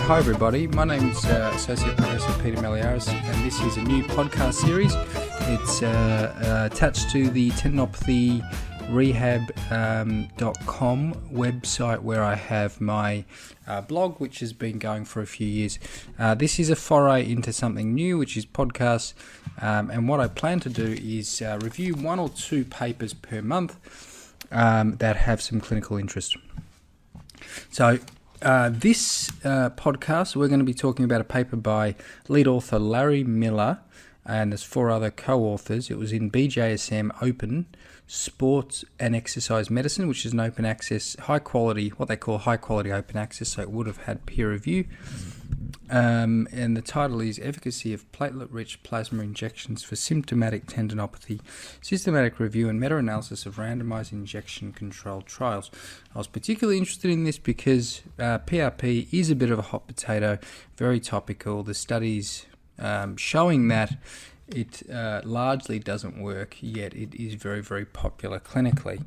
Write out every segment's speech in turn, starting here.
Hi everybody, my name's Associate Professor Peter Meliaris, and this is a new podcast series. It's attached to the tendinopathy rehab.com website, where I have my blog, which has been going for a few years. This is a foray into something new, which is podcasts, and what I plan to do is review one or two papers per month that have some clinical interest. So this podcast, we're going to be talking about a paper by lead author Larry Miller, and there's 4 other co-authors. It was in BJSM Open Sports and Exercise Medicine, which is an open access, high quality, what they call high quality open access, so it would have had peer review. And the title is Efficacy of Platelet-Rich Plasma Injections for Symptomatic Tendinopathy, Systematic Review and Meta-Analysis of Randomized Injection-Controlled Trials. I was particularly interested in this because PRP is a bit of a hot potato, very topical. The studies showing that it largely doesn't work, yet it is very, very popular clinically.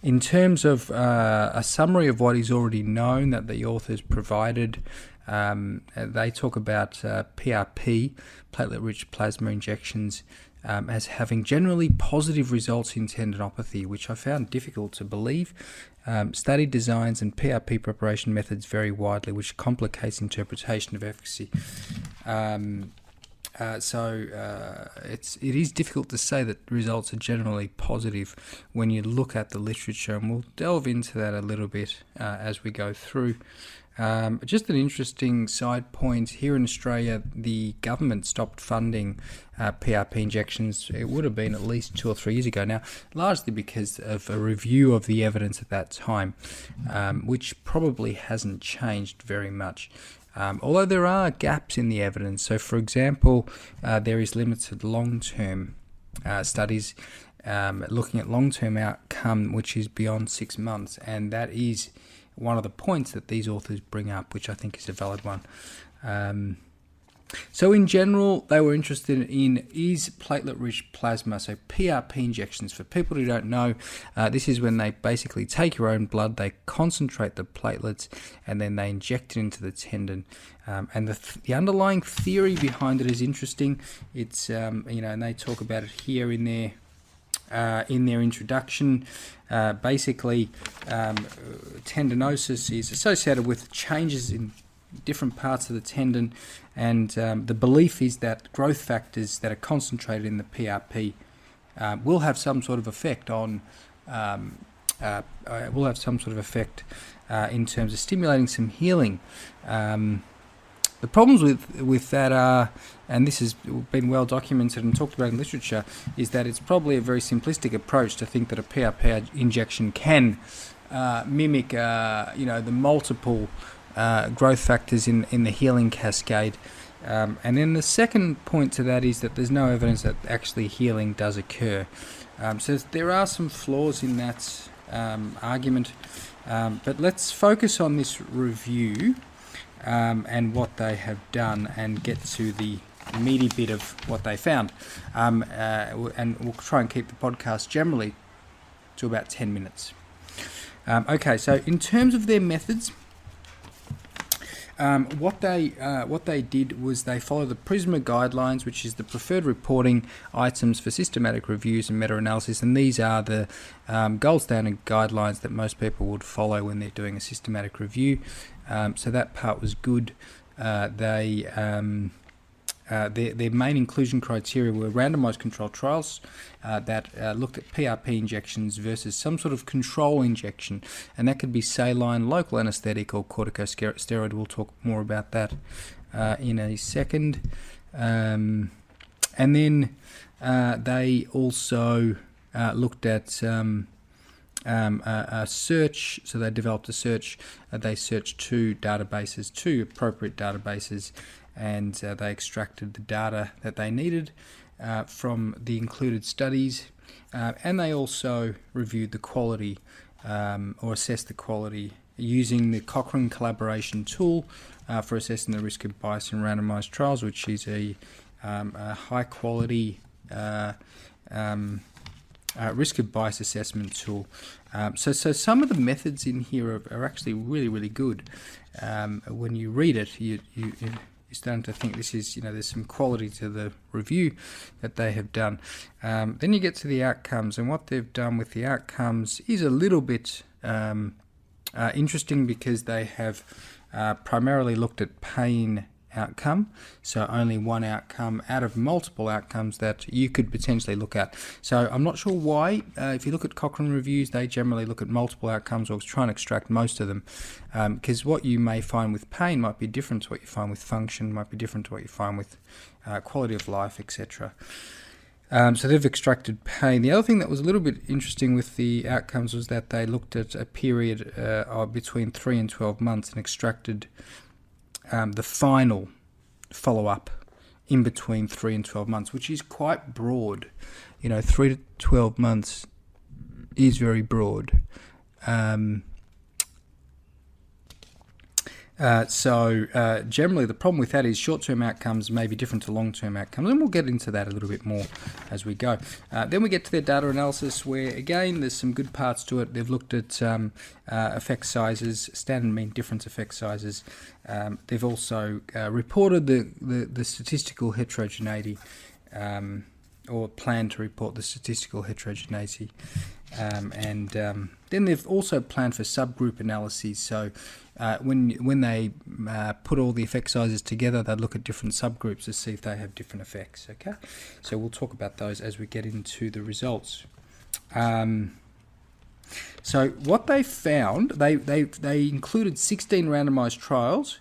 In terms of a summary of what is already known that the authors provided, they talk about PRP, platelet-rich plasma injections, as having generally positive results in tendinopathy, which I found difficult to believe. Study designs and PRP preparation methods vary widely, which complicates interpretation of efficacy. It is difficult to say that results are generally positive when you look at the literature, and we'll delve into that a little bit as we go through. Just an interesting side point, here in Australia, the government stopped funding PRP injections. It would have been at least 2 or 3 years ago now, largely because of a review of the evidence at that time, which probably hasn't changed very much. Although there are gaps in the evidence. So, for example, there is limited long-term studies looking at long-term outcome, which is beyond 6 months, and that is one of the points that these authors bring up, which I think is a valid one. So in general, they were interested in, is platelet-rich plasma, so PRP injections. For people who don't know, this is when they basically take your own blood, they concentrate the platelets, and then they inject it into the tendon. And the underlying theory behind it is interesting. It's and they talk about it here in their introduction. Basically, tendinosis is associated with changes in different parts of the tendon, and the belief is that growth factors that are concentrated in the PRP will have some sort of effect on in terms of stimulating some healing. The problems with that are, and this has been well documented and talked about in literature, is that it's probably a very simplistic approach to think that a PRP injection can mimic the multiple growth factors in the healing cascade. And then the second point to that is that there's no evidence that actually healing does occur. So there are some flaws in that argument, but let's focus on this review and what they have done, and get to the meaty bit of what they found. And we'll try and keep the podcast generally to about 10 minutes. Okay, so in terms of their methods, what they did was they followed the PRISMA guidelines, which is the preferred reporting items for systematic reviews and meta-analysis, and these are the gold standard guidelines that most people would follow when they're doing a systematic review. So that part was good. Their main inclusion criteria were randomized controlled trials that looked at PRP injections versus some sort of control injection, and that could be saline, local anesthetic, or corticosteroid. We'll talk more about that in a second. And then they also looked at a search. So they developed a search. They searched 2 appropriate databases, and they extracted the data that they needed from the included studies, and they also reviewed the quality or assessed the quality using the Cochrane collaboration tool for assessing the risk of bias in randomized trials, which is a high quality risk of bias assessment tool. So some of the methods in here are actually really, really good. When you read it, you're starting to think this is, there's some quality to the review that they have done. Then you get to the outcomes, and what they've done with the outcomes is a little bit interesting, because they have primarily looked at pain outcome, so only one outcome out of multiple outcomes that you could potentially look at. So I'm not sure why. If you look at Cochrane reviews, they generally look at multiple outcomes or try and extract most of them, because what you may find with pain might be different to what you find with function, might be different to what you find with quality of life, etc. So they've extracted pain. The other thing that was a little bit interesting with the outcomes was that they looked at a period of between 3 and 12 months and extracted the final follow-up in between 3 and 12 months, which is quite broad. 3 to 12 months is very broad. Generally the problem with that is short-term outcomes may be different to long-term outcomes, and we'll get into that a little bit more as we go. Then we get to their data analysis, where again there's some good parts to it. They've looked at effect sizes, standard mean difference effect sizes. They've also reported the statistical heterogeneity, or plan to report the statistical heterogeneity, and then they've also planned for subgroup analyses. So when they put all the effect sizes together, they look at different subgroups to see if they have different effects. Okay, so we'll talk about those as we get into the results. So what they found, they included 16 randomized trials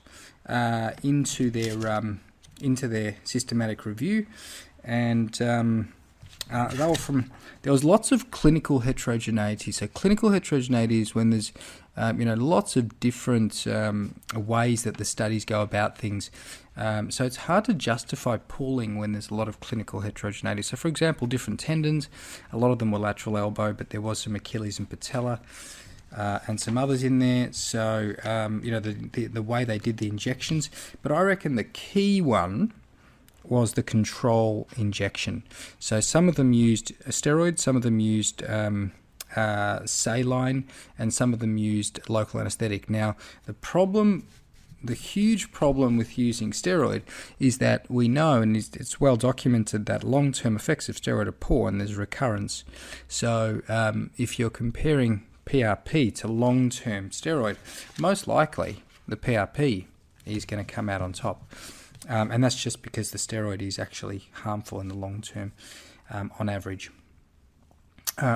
into their systematic review, and they were there was lots of clinical heterogeneity. So clinical heterogeneity is when there's lots of different ways that the studies go about things. So it's hard to justify pooling when there's a lot of clinical heterogeneity. So for example, different tendons, a lot of them were lateral elbow, but there was some Achilles and patella, and some others in there. So the way they did the injections. But I reckon the key one was the control injection. So some of them used steroids, some of them used saline, and some of them used local anesthetic. Now, the huge problem with using steroid is that we know, and it's well documented, that long-term effects of steroid are poor and there's recurrence. So if you're comparing PRP to long-term steroid, most likely the PRP is going to come out on top. And that's just because the steroid is actually harmful in the long term, on average,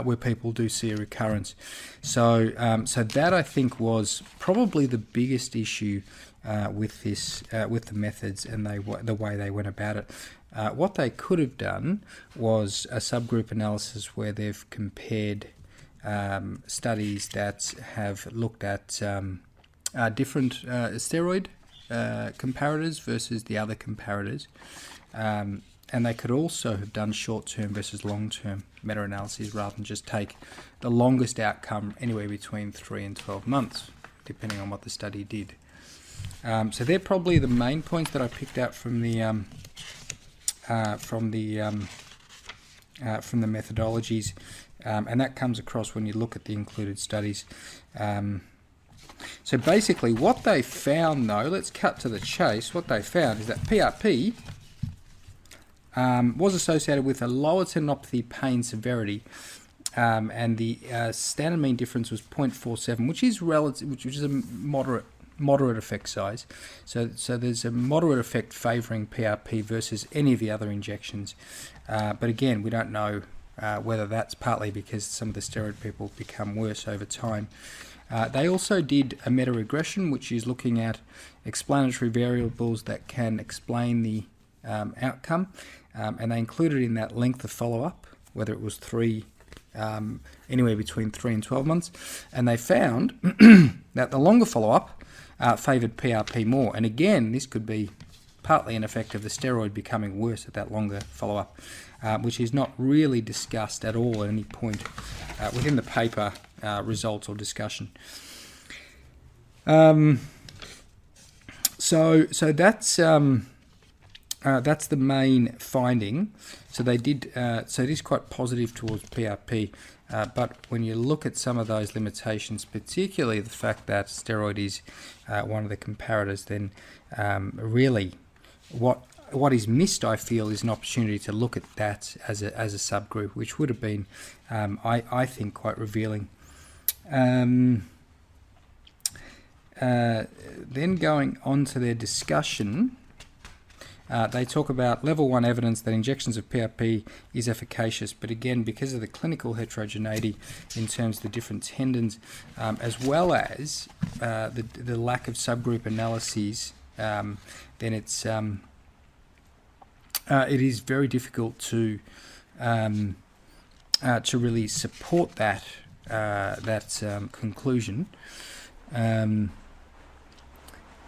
where people do see a recurrence. So that, I think, was probably the biggest issue with this, with the methods and the way they went about it. What they could have done was a subgroup analysis where they've compared studies that have looked at different steroid comparators versus the other comparators, and they could also have done short-term versus long-term meta-analyses rather than just take the longest outcome anywhere between 3 and 12 months, depending on what the study did. So they're probably the main points that I picked out from the methodologies, and that comes across when you look at the included studies. So basically what they found, though, let's cut to the chase. What they found is that PRP was associated with a lower tendinopathy pain severity, and the standard mean difference was 0.47, which is relative, which is a moderate effect size. So there's a moderate effect favouring PRP versus any of the other injections. But again, we don't know whether that's partly because some of the steroid people become worse over time. They also did a meta-regression, which is looking at explanatory variables that can explain the outcome, and they included in that length of follow-up, whether it was anywhere between 3 and 12 months, and they found that the longer follow-up favoured PRP more. And again, this could be partly an effect of the steroid becoming worse at that longer follow-up, which is not really discussed at all at any point within the paper results or discussion. So that's That's the main finding. So they did. So it is quite positive towards PRP. But when you look at some of those limitations, particularly the fact that steroid is one of the comparators, then really what is missed, I feel, is an opportunity to look at that as a subgroup, which would have been, I think, quite revealing. Then going on to their discussion, they talk about level 1 evidence that injections of PRP is efficacious, but again, because of the clinical heterogeneity in terms of the different tendons, as well as the lack of subgroup analyses, then it is very difficult to really support that conclusion.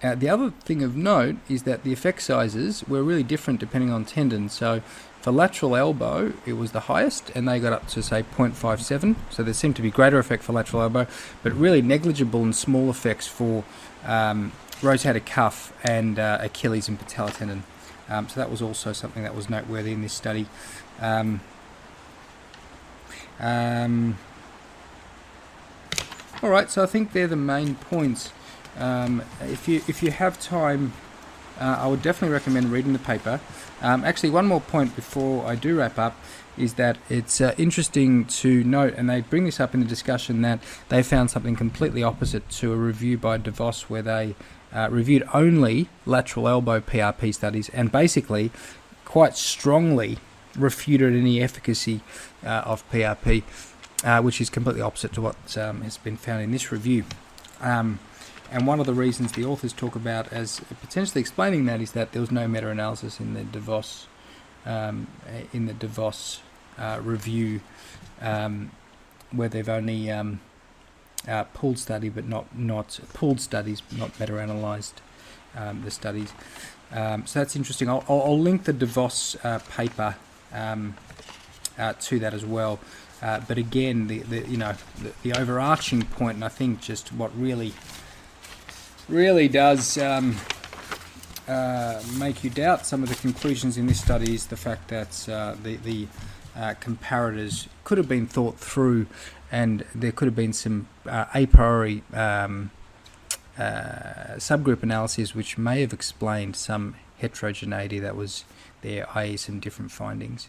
The other thing of note is that the effect sizes were really different depending on tendon. So for lateral elbow, it was the highest, and they got up to, say, 0.57. So there seemed to be greater effect for lateral elbow, but really negligible and small effects for rotator cuff and Achilles and patella tendon. So that was also something that was noteworthy in this study. All right, so I think they're the main points. If you have time, I would definitely recommend reading the paper. Actually, one more point before I do wrap up is that it's interesting to note, and they bring this up in the discussion, that they found something completely opposite to a review by DeVos where they reviewed only lateral elbow PRP studies and basically quite strongly refuted any efficacy of PRP, which is completely opposite to what has been found in this review. And one of the reasons the authors talk about as potentially explaining that is that there was no meta-analysis in the DeVos review, where they've only pooled study, but not pooled studies, not meta-analysed the studies. So that's interesting. I'll link the DeVos paper to that as well. But again, the overarching point, and I think just what really does make you doubt some of the conclusions in this study is the fact that the comparators could have been thought through, and there could have been some a priori subgroup analyses which may have explained some heterogeneity that was there, i.e. some different findings.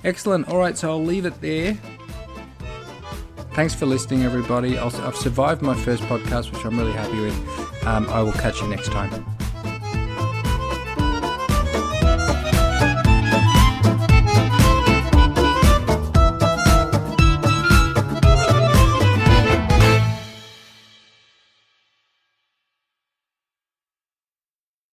Excellent. All right, so I'll leave it there. Thanks for listening, everybody. I've survived my first podcast, which I'm really happy with. I will catch you next time.